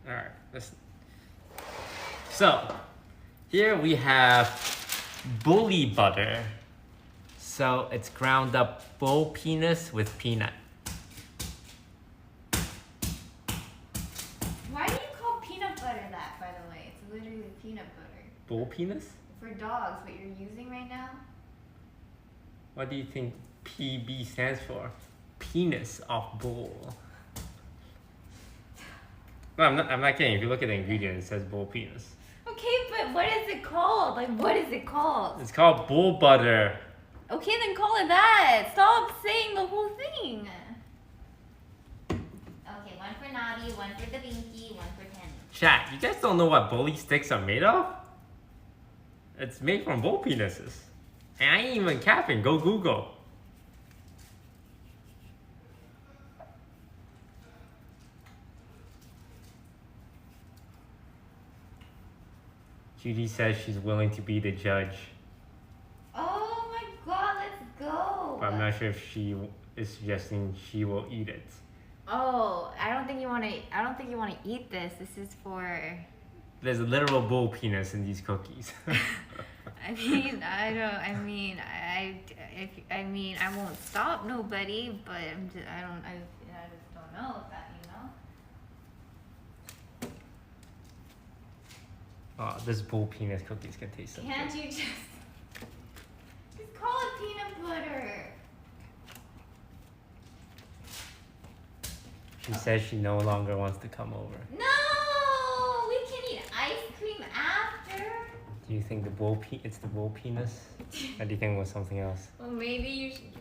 Alright, so here we have bully butter. So it's ground up bull penis with peanut. Why do you call peanut butter that, by the way? It's literally peanut butter. Bull penis? For dogs, what you're using right now? What do you think PB stands for? Penis of bull. No, I'm not kidding. If you look at the ingredient, it says bull penis. Okay, but what is it called? Like, what is it called? It's called bull butter. Okay, then call it that. Stop saying the whole thing. Okay, one for Nabi, one for the Binky, one for Ten. Chat, you guys don't know what bully sticks are made of? It's made from bull penises. And I ain't even capping. Go Google. Judy says she's willing to be the judge. Oh my god, let's go. But I'm not sure if she is suggesting she will eat it. Oh, I don't think you want to eat this. This is for... There's a literal bull penis in these cookies. I mean, I won't stop nobody, but I just don't know if that, Oh, this bull penis cookies can taste so Can't good. you just call it peanut butter? She says she no longer wants to come over. No, we can eat ice cream after. Do you think it's the bull penis? Or do you think it was something else? Well, maybe you should